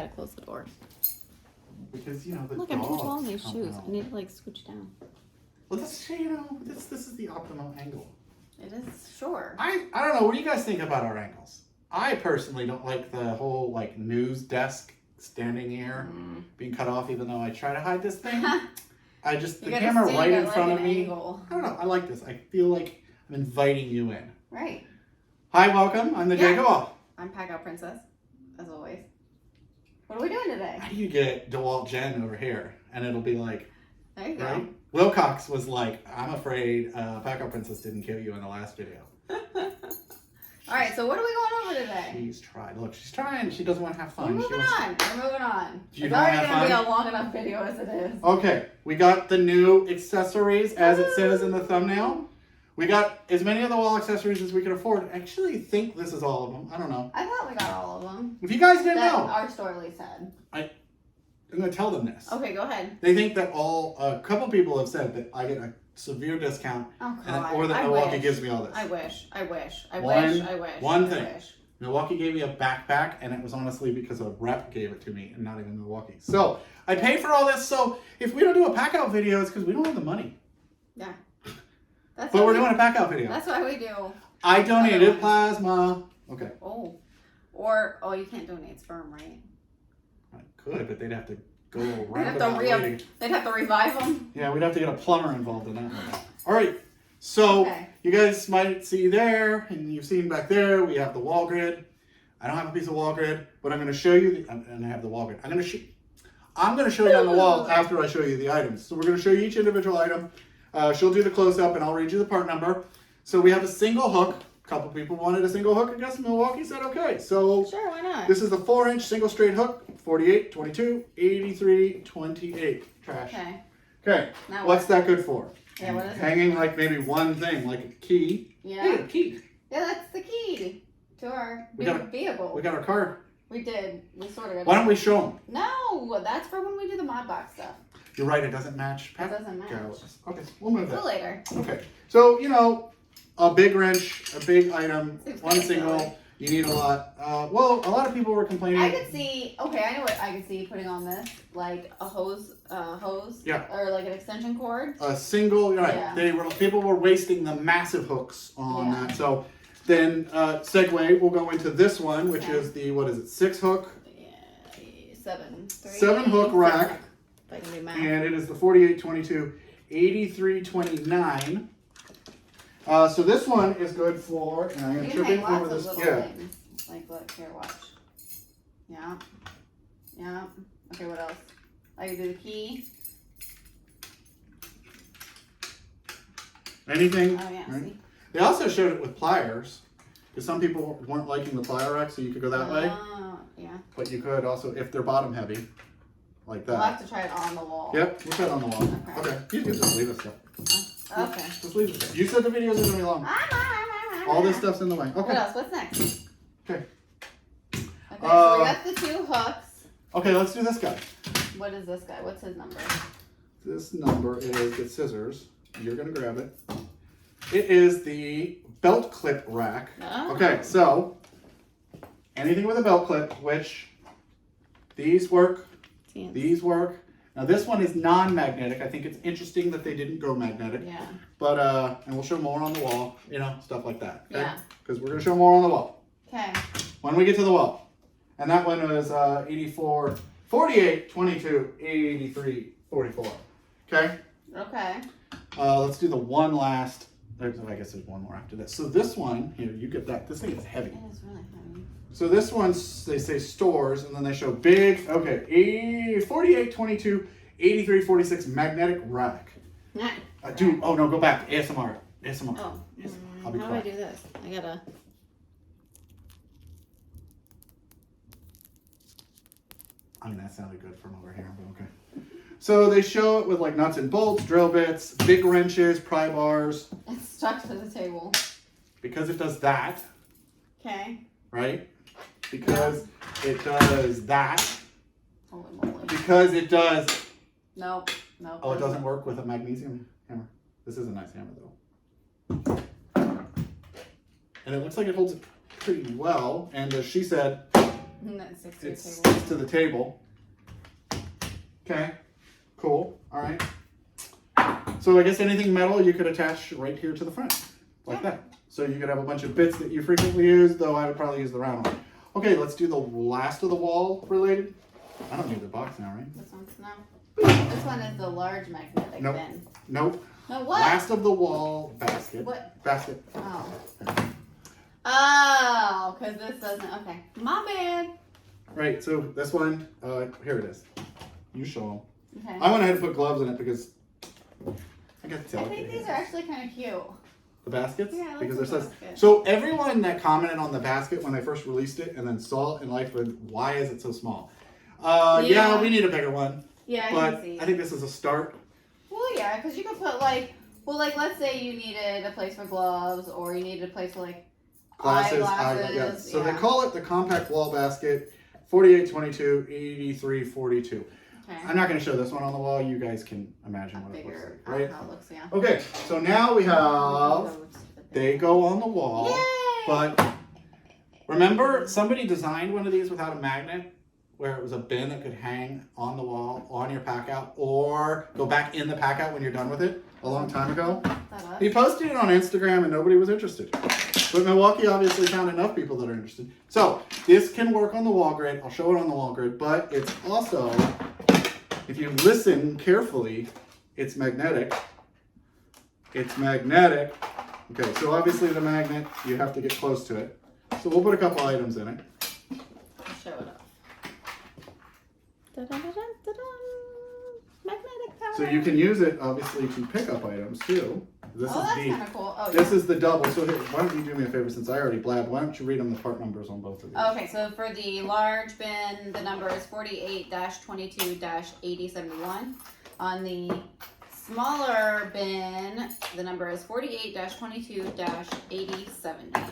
gotta close the door. Because, you know, the Look, I'm too tall in these dogs shoes. come I need to like scooch down. Well, this, you know, this is the optimal angle. It is, sure. I don't know. What do you guys think about our angles? I personally don't like the whole like news desk standing here being cut off, even though I try to hide this thing. I just, the camera right in front of me. Angle. I don't know. I like this. I feel like I'm inviting you in. Right. Hi, welcome. I'm the JakeOfALL. I'm PACKOUT Princess, as always. What are we doing today? How do you get DeWalt Jen over here? And it'll be like, There you go. right? Wilcox was like, I'm afraid PACKOUT Princess didn't kill you in the last video. All right, so what are we going over today? She's tried. Look, she's trying. She doesn't want to have fun. We're moving on. We're moving on. You It's don't already have going to be fun? a long enough video as it is. Okay, we got the new accessories as it says in the thumbnail. We got as many of the wall accessories as we could afford. I actually think this is all of them. I don't know. I thought we got all of them. If you guys didn't That know, our store lease had. I'm going to tell them this. Okay, go ahead. They think that a couple people have said that I get a severe discount Oh, God. or that I Milwaukee wish. gives me all this. I wish. One thing. I wish. Milwaukee gave me a backpack, and it was honestly because a rep gave it to me, and not even Milwaukee. So I paid for all this. So if we don't do a PACKOUT video, it's because we don't have the money. Yeah. That's But we're doing a PACKOUT video. That's why we do. I donated plasma. Okay. Oh. Or, you can't donate sperm, right? I could, but they'd have to go around. They'd have to revive them. Yeah, we'd have to get a plumber involved in that one. All right. So you guys might see there, and you've seen back there, we have the wall grid. I don't have a piece of wall grid, but I'm going to show you, and I have the wall grid. I'm going to show you on the wall after I show you the items. So we're going to show you each individual item. She'll do the close-up, and I'll read you the part number. So we have a single hook. A couple people wanted a single hook. I guess Milwaukee said okay. So sure, why not? This is the 4-inch single straight hook, 48, 22, 83, 28. Trash. Okay. Okay. What's that good for? Yeah, what is Hanging like maybe one thing, like a key. Yeah. Hey, a key. Yeah, that's the key to our vehicle. We got our car. We did. We sort of got. Why don't we show them? No, that's for when we do the mod box stuff. You're right, it doesn't match. It doesn't match. Okay, we'll move that. Later. Okay. So, you know, a big wrench, a big item, one single. Silly. You need a lot. Well, a lot of people were complaining. I could see. Okay, I know what I could see putting on this, like a hose. Yeah. Or like an extension cord. A single. Right. Yeah. People were wasting the massive hooks on that. So then segue. We'll go into this one, which is the 6 hook. Yeah, 7. 7 hook rack. If I can do math. And it is the 48, 22, 83, 29. So this one is good for, and I'm going to trip in over this. Things. Like, look, here, watch. Yeah. Yeah. Okay, what else? I can do the key. Anything. Oh, yeah, right? see? They also showed it with pliers, because some people weren't liking the plier rack, so you could go that way. Yeah. But you could also, if they're bottom heavy, like that. We'll have to try it on the wall. Yep, we'll try it on the wall. Okay. You can just leave it stuff. Okay. Just leave it there. You said the videos are going to be long. All this stuff's in the way. Okay. What else? What's next? Okay. Okay, so we got the 2 hooks. Okay, let's do this guy. What is this guy? What's his number? This number is, get scissors. You're going to grab it. It is the belt clip rack. Oh. Okay, so anything with a belt clip, which these work, these work. Now this one is non-magnetic. I think it's interesting that they didn't go magnetic. Yeah. But, and we'll show more on the wall, you know, stuff like that. Okay? Yeah. Because we're going to show more on the wall. Okay. When we get to the wall. And that one was 84, 48, 22, 83, 44. Okay? Okay. Let's do the one last. I guess there's one more after this. So this one, here, you get that. This thing is heavy. It is really heavy. So this one, they say stores, and then they show big, okay, 48, 22, 83, 46 magnetic rack. Dude, oh no, go back. ASMR. Oh. I'll be how quiet. do I do this? I gotta. I mean, that sounded good from over here, but okay. So they show it with like nuts and bolts, drill bits, big wrenches, pry bars. It's stuck to the table. Because it does that. Okay. Right? Because it does that. Holy moly. Because it does. Nope. Oh, it doesn't work with a magnesium hammer. This is a nice hammer though. And it looks like it holds it pretty well. And as she said, And that sticks to It your sticks table. to the table. Okay, cool. All right. So I guess anything metal you could attach right here to the front, like that. So you could have a bunch of bits that you frequently use, though I would probably use the round one. Okay, let's do the last of the wall related. I don't need the box now, right? This one's no. This one is the large magnetic Nope. bin. Nope. No, what? Last of the wall basket. What? Basket. Oh. Oh, because this doesn't. Okay. My bad. Right, so this one, here it is. You show them. Okay. I went ahead and put gloves in it because I got to tell I think these are actually kind of cute. the baskets. Yeah, I like because the they're basket. so everyone that commented on the basket when they first released it and then saw it in life with why is it so small? Yeah, we need a bigger one. Yeah, I But can see. I think this is a start. Well, yeah, because you could put like, well, like let's say you needed a place for gloves, or you needed a place for like Glasses, eyeglasses. yeah. So yeah. they call it the compact wall basket, 4822 8342. Okay. I'm not going to show this one on the wall. You guys can imagine what it looks Bigger. like, right? How it looks, yeah. Okay, so now we have they go on the wall. Yay! But remember, somebody designed one of these without a magnet, where it was a bin that could hang on the wall on your PACKOUT or go back in the PACKOUT when you're done with it a long time ago. He posted it on Instagram and nobody was interested. But Milwaukee obviously found enough people that are interested. So this can work on the wall grid. I'll show it on the wall grid, but it's also, if you listen carefully, it's magnetic. It's magnetic. Okay, so obviously the magnet, you have to get close to it. So we'll put a couple items in it. I'll show it off. Da-da-da-da-da-da. Magnetic power. So you can use it obviously to pick up items too. This Oh, that's is kind of cool. Oh, this is the double. So here, why don't you do me a favor since I already blabbed? Why don't you read them the part numbers on both of these? Okay, so for the large bin, the number is 48-22-8071. On the smaller bin, the number is 48-22-8070.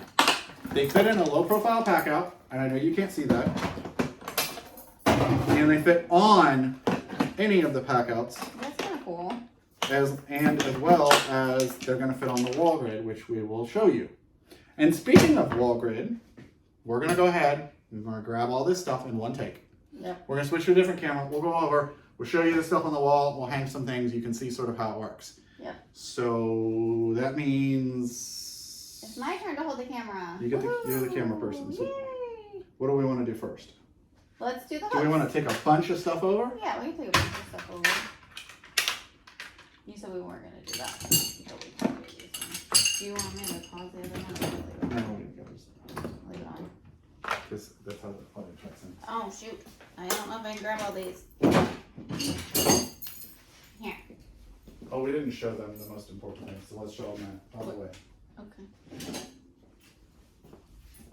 They fit in a low profile PACKOUT, and I know you can't see that. And they fit on any of the PACKOUTs. That's kind of cool. As well as they're going to fit on the wall grid, which we will show you. And speaking of wall grid, we're going to go ahead and we're going to grab all this stuff in one take. Yep. We're going to switch to a different camera. We'll go over, we'll show you the stuff on the wall, we'll hang some things, you can see sort of how it works. Yep. So that means It's my turn to hold the camera. you're the camera person. So Yay! what do we want to do first? Let's do the hooks. Do we want to take a bunch of stuff over? Yeah, we can take a bunch of stuff over. You said we weren't going to do that. But we can do these ones. Do you want me to pause the other one? No, we can go this. Leave it on. Because that's how the plug checks in. Oh, shoot. I don't know if I can grab all these. Here. Oh, we didn't show them the most important thing, so let's show them that all the way. Okay.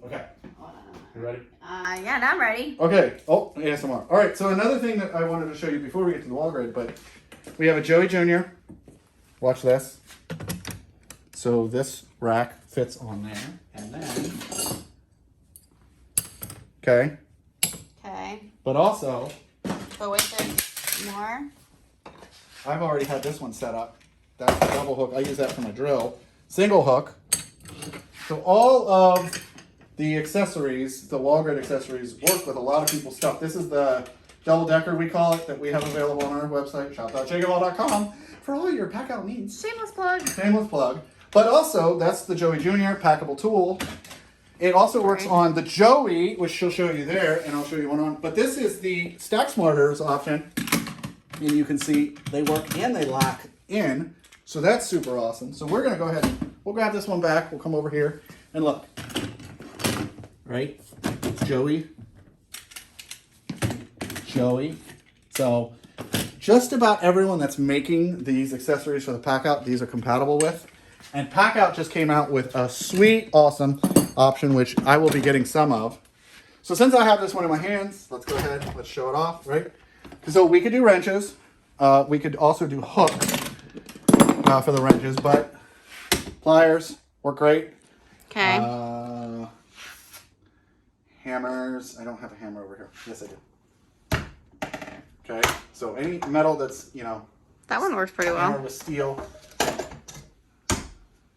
Okay, Hold on. you ready? Yeah, now I'm ready. Okay, oh, ASMR. All right, so another thing that I wanted to show you before we get to the wall grid, but we have a Joey Jr. Watch this. So this rack fits on there, and then, okay, Okay. but also, But wait, there's more. I've already had this one set up. That's the double hook. I use that for my drill. Single hook. So all of the accessories, the wall grid accessories, work with a lot of people's stuff. This is the double decker, we call it, that we have available on our website, shop.jakeofall.com, for all your PACKOUT needs. Shameless plug. Shameless plug. But also, that's the Joey Jr. packable tool. It also works on the Joey, which she'll show you there, and I'll show you one on. But this is the Stack Smarters option. And you can see they work and they lock in. So that's super awesome. So we're going to go ahead and we'll grab this one back. We'll come over here and look. Right? Joey. Joey. So just about everyone that's making these accessories for the PACKOUT, these are compatible with. And PACKOUT just came out with a sweet, awesome option, which I will be getting some of. So since I have this one in my hands, let's go ahead, let's show it off, right? So we could do wrenches. We could also do hooks for the wrenches, but pliers work great. Okay. Hammers. I don't have a hammer over here. Yes, I do. Okay. So any metal that's, you know, That one works pretty hammer well. with steel.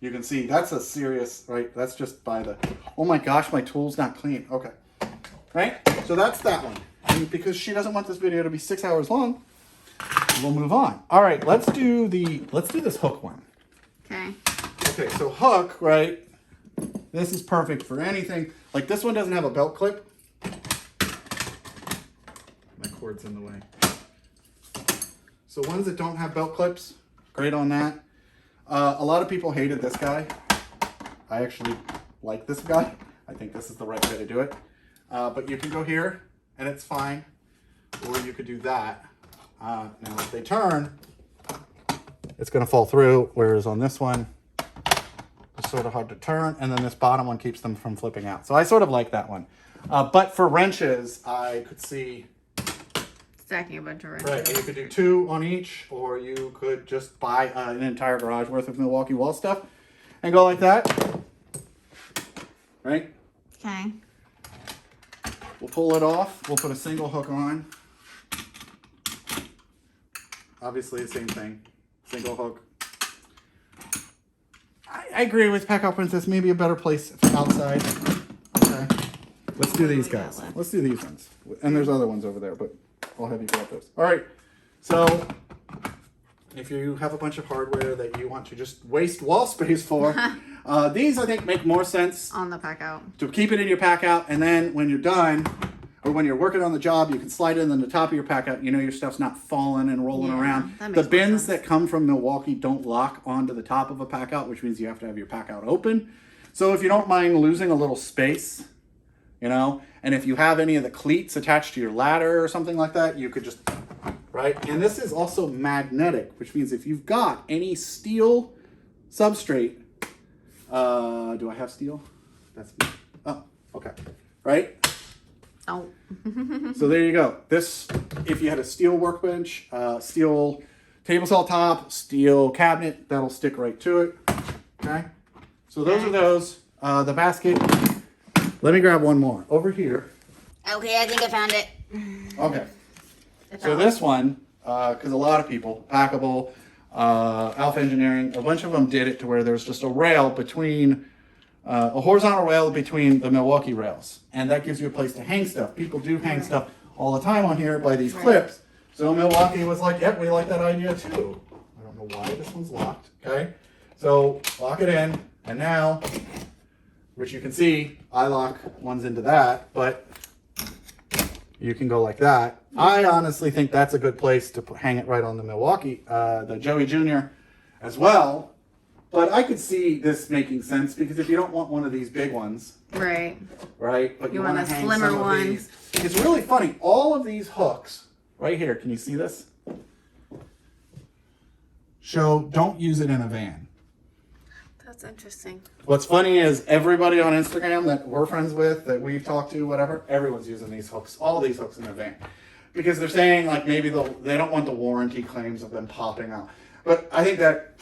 You can see that's a serious, right? That's just by the, oh my gosh, my tool's not clean. Okay. right? So that's that one. And because she doesn't want this video to be 6 hours long, we'll move on. All right, let's do this hook one. Okay. Okay, so hook, right? This is perfect for anything. Like this one doesn't have a belt clip. My cord's in the way. So ones that don't have belt clips, great on that. A lot of people hated this guy. I actually like this guy. I think this is the right way to do it. But you can go here and it's fine. Or you could do that. Now if they turn, it's gonna fall through. Whereas on this one, it's sort of hard to turn. And then this bottom one keeps them from flipping out. So I sort of like that one. But for wrenches, I could see stacking a bunch of wrenches. right, and you could do 2 on each, or you could just buy an entire garage worth of Milwaukee wall stuff and go like that. Right? Okay. We'll pull it off. We'll put a single hook on. Obviously, the same thing. Single hook. I agree with PACKOUT Princess. Maybe a better place outside. Okay. Let's do these guys. Let's do these ones. And there's other ones over there, but I'll have you grab those. All right. So if you have a bunch of hardware that you want to just waste wall space for, these I think make more sense on the PACKOUT. To keep it in your PACKOUT, and then when you're done, or when you're working on the job, you can slide it in the top of your PACKOUT. You know your stuff's not falling and rolling around. The bins that come from Milwaukee don't lock onto the top of a PACKOUT, which means you have to have your PACKOUT open. So if you don't mind losing a little space, you know, and if you have any of the cleats attached to your ladder or something like that, you could just, right? And this is also magnetic, which means if you've got any steel substrate, do I have steel? That's, oh, okay, right? Oh. So there you go. This, if you had a steel workbench, steel table saw top, steel cabinet, that'll stick right to it. Okay. So those are those. The basket. Let me grab one more over here. Okay, I think I found it. Okay. So this one, because a lot of people, Packible, Alpha Engineering, a bunch of them did it to where there's just a rail between. A horizontal rail between the Milwaukee rails, and that gives you a place to hang stuff. People do hang stuff all the time on here by these clips. So Milwaukee was like, yep, we like that idea too. I don't know why this one's locked. Okay, so lock it in, and now, which you can see, I lock ones into that, but you can go like that. I honestly think that's a good place to hang it right on the Milwaukee, the Joey Jr. as well. But I could see this making sense because if you don't want one of these big ones, right, but you want to hang slimmer some of one. these. It's really funny. All of these hooks right here. Can you see this? Show don't use it in a van. That's interesting. What's funny is everybody on Instagram that we're friends with, that we've talked to, whatever, everyone's using these hooks, all these hooks in their van, because they're saying like maybe they don't want the warranty claims of them popping out. But I think that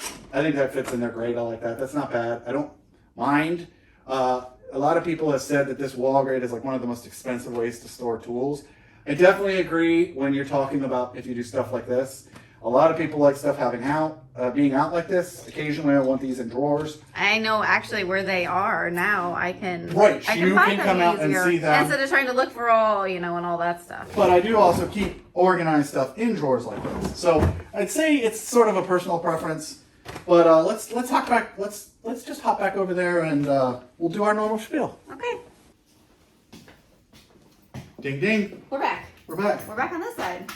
fits in there great. I like that. That's not bad. I don't mind. A lot of people have said that this wall grid is like one of the most expensive ways to store tools. I definitely agree when you're talking about if you do stuff like this. A lot of people like stuff being out like this. Occasionally I want these in drawers. I know actually where they are now. I can you can come out and see them. Instead of trying to look for all, and all that stuff. But I do also keep organized stuff in drawers like this. So I'd say it's sort of a personal preference. But let's hop back. Let's just hop back over there and we'll do our normal spiel. Okay. Ding ding. We're back. We're back. We're back on this side.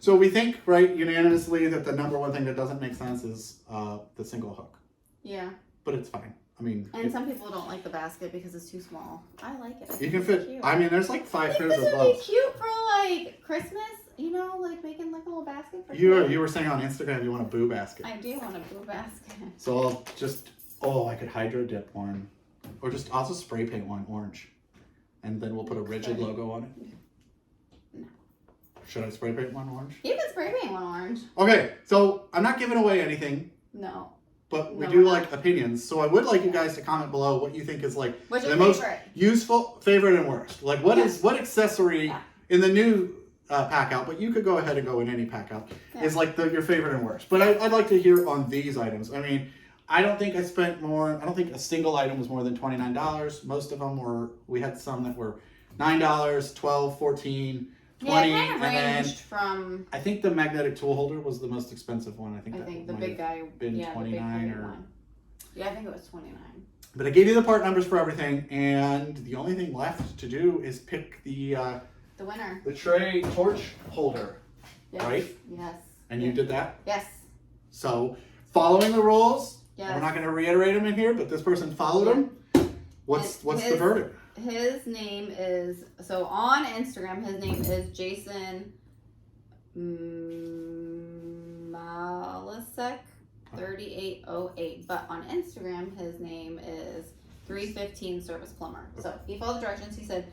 So we think, right, unanimously that the number one thing that doesn't make sense is the single hook. Yeah. But it's fine. I mean, and some people don't like the basket because it's too small. I like it. You can fit. Cute. I mean, there's like 5 pairs of gloves. gloves. This would be cute for like Christmas. Like making like a little basket for You were saying on Instagram you want a boo basket. I do want a boo basket. So I'll just I could hydro dip one, or just also spray paint one orange, and then we'll put a rigid logo on it. No. Should I spray paint one orange? You can spray paint one orange. Okay, so I'm not giving away anything. No. But we do like opinions, so I would like you guys to comment below what you think is like the most useful, favorite, and worst. Like what accessory in the new PACKOUT, but you could go ahead and go in any PACKOUT, is like your favorite and worst. But I'd like to hear on these items. I mean, I don't think I don't think a single item was more than $29. Most of them we had some that were $9, $12, $14, $20, Yeah, it kind of and then ranged from. I think the magnetic tool holder was the most expensive one. I think The might big have guy. been Yeah, the big 29 heavy or. one. Yeah, I think it was 29. But I gave you the part numbers for everything, and the only thing left to do is pick the winner. the tray torch holder, Yes. right? Yes. And you did that. Yes. So following the rules, Yes. we're not going to reiterate them in here, but this person followed them. What's the verdict? His name is, so on Instagram, his name is Jason Malisek 3808, but on Instagram his name is 315 Service Plumber. So he followed directions. He said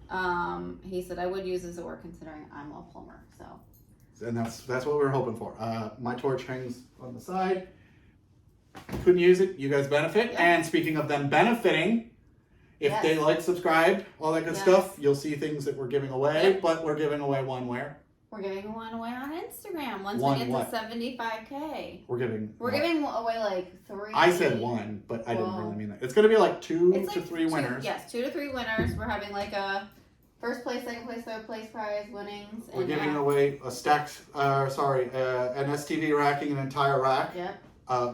I would use this at work considering I'm a plumber. So And that's what we were hoping for. My torch hangs on the side. Couldn't use it. You guys benefit. Yeah. And speaking of them benefiting, if Yes. they like, subscribe, all that good Yes. stuff, you'll see things that we're giving away. Yep. But we're giving away one where? we're giving one away on Instagram once One we get what? to 75K. We're giving Away like 3. I said one, but I didn't Well, really mean that. It's going to be like two It's to like three winners. Yes, 2 to 3 winners. We're having like a first place, second place, third place prize winnings. We're and giving away a stacked, an STV racking, an entire rack. Yep.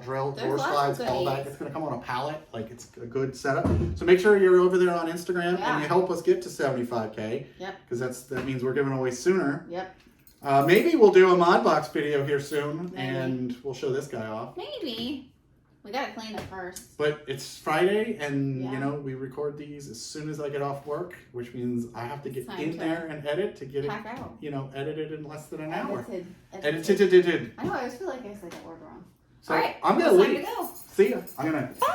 Drill, There's door lots slides, of all that. goodies. It's going to come on a pallet. Like, it's a good setup. So make sure you're over there on Instagram Yeah. and you help us get to 75K. Yep. Because that means we're giving away sooner. Yep. Maybe we'll do a mod box video here soon. Maybe. And we'll show this guy off. Maybe. We gotta clean it first. But it's Friday and, Yeah. you know, we record these as soon as I get off work, which means I have to get Time in to there and edit to get it, Pack out. you know, edited in less than an hour. Edited. Edited. I know, I always feel like I said that word wrong. So All right. I'm going it's to time leave. to go. See ya. I'm going to Bye.